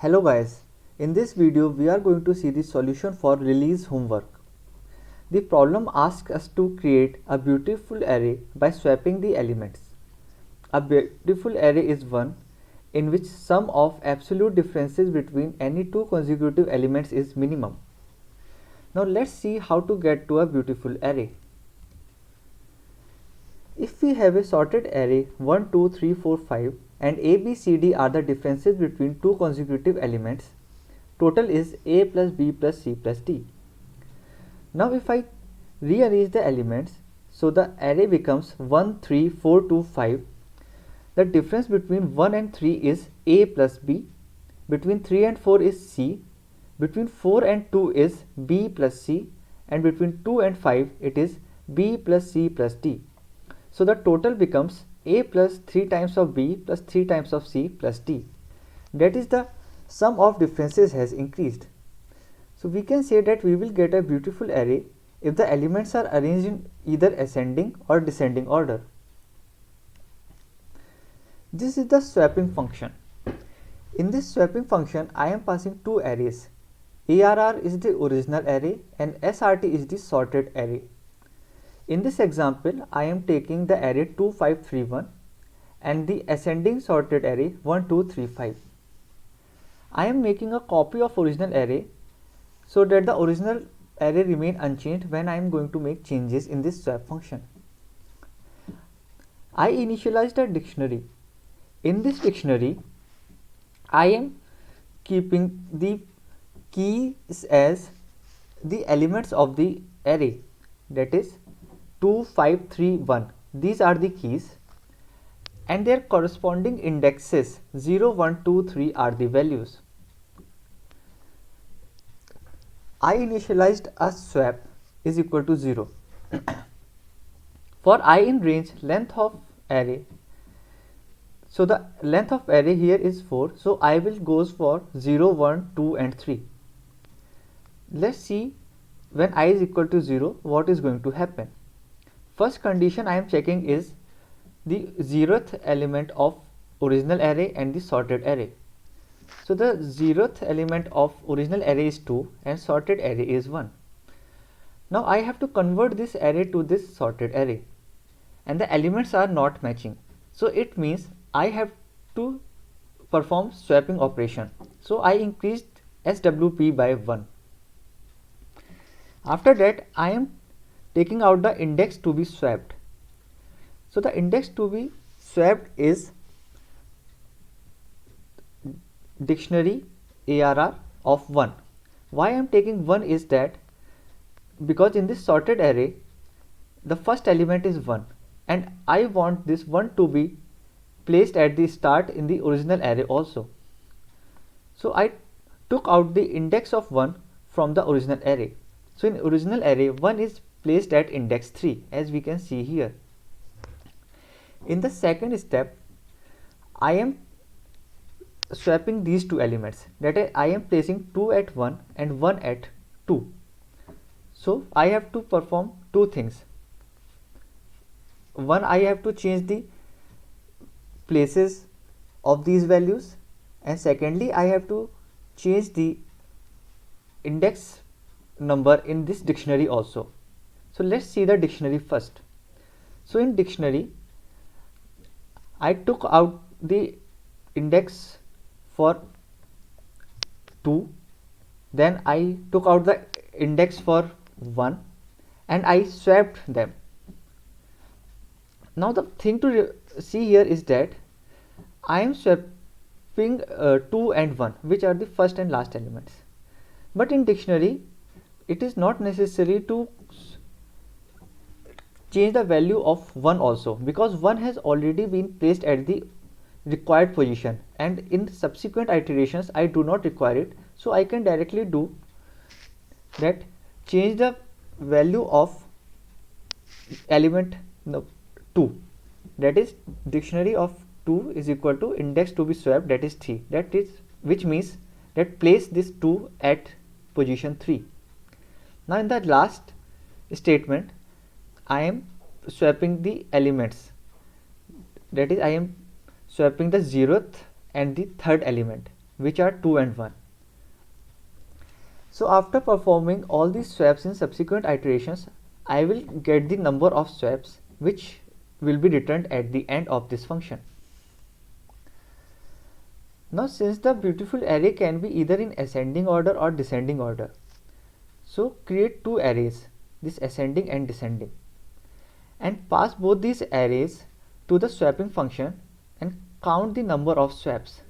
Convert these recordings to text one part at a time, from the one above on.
Hello guys, in this video we are going to see the solution for release homework. The problem asks us to create a beautiful array by swapping the elements. A beautiful array is one in which sum of absolute differences between any two consecutive elements is minimum. Now let's see how to get to a beautiful array. If we have a sorted array 1, 2, 3, 4, 5 and A, B, C, D are the differences between two consecutive elements, total is A plus B plus C plus D. Now if I rearrange the elements, so the array becomes 1, 3, 4, 2, 5. The difference between 1 and 3 is A plus B, between 3 and 4 is C, between 4 and 2 is B plus C, and between 2 and 5 it is B plus C plus D. So the total becomes A plus 3 times of B plus 3 times of C plus D. That is, the sum of differences has increased. So we can say that we will get a beautiful array if the elements are arranged in either ascending or descending order. This is the swapping function. In this swapping function, I am passing two arrays. ARR is the original array and SRT is the sorted array. In this example, I am taking the array 2, 5, 3, 1 and the ascending sorted array 1, 2, 3, 5. I am making a copy of original array so that the original array remain unchanged when I am going to make changes in this swap function. I initialized a dictionary. In this dictionary, I am keeping the keys as the elements of the array, that is 2, 5, 3, 1. These are the keys and their corresponding indexes 0, 1, 2, 3 are the values. I initialized a swap is equal to 0. For I in range length of array, so the length of array here is 4, so I will goes for 0, 1, 2 and 3. Let's see when I is equal to 0 what is going to happen. First condition I am checking is the 0th element of original array and the sorted array. So the 0th element of original array is 2 and sorted array is 1. Now I have to convert this array to this sorted array and the elements are not matching. So it means I have to perform swapping operation. So I increased SWP by 1. After that I am taking out the index to be swapped. So the index to be swapped is dictionary ARR of 1. Why I am taking 1 is that because in this sorted array the first element is 1 and I want this 1 to be placed at the start in the original array also. So I took out the index of 1 from the original array. So in original array 1 is placed at index 3 as we can see here. In the second step I am swapping these two elements, that is I am placing 2 at 1 and 1 at 2. So I have to perform two things. One, I have to change the places of these values, and secondly I have to change the index number in this dictionary also. So let's see the dictionary first. So in dictionary I took out the index for 2, then I took out the index for 1 and I swapped them. Now the thing to see here is that I am swapping 2 and 1, which are the first and last elements. But in dictionary it is not necessary to change the value of 1 also, because 1 has already been placed at the required position and in subsequent iterations I do not require it. So I can directly do that, change the value of element 2, that is dictionary of 2 is equal to index to be swapped, that is 3, that is, which means that place this 2 at position 3. Now in the last statement I am swapping the elements, that is I am swapping the 0th and the third element. which are 2 and 1. So after performing all these swaps in subsequent iterations, I will get the number of swaps which will be returned at the end of this function. Now since the beautiful array can be either in ascending order or descending order, so create two arrays, this ascending and descending, and pass both these arrays to the swapping function and count the number of swaps.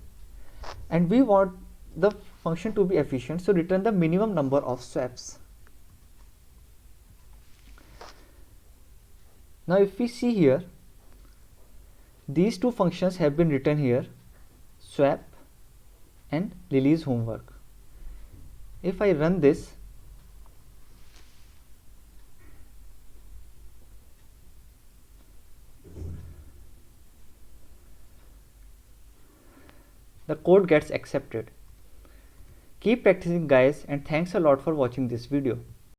And we want the function to be efficient, so return the minimum number of swaps. Now if we see here, these two functions have been written here, swap and Lily's homework. If I run this, the code gets accepted. Keep practicing guys, and thanks a lot for watching this video.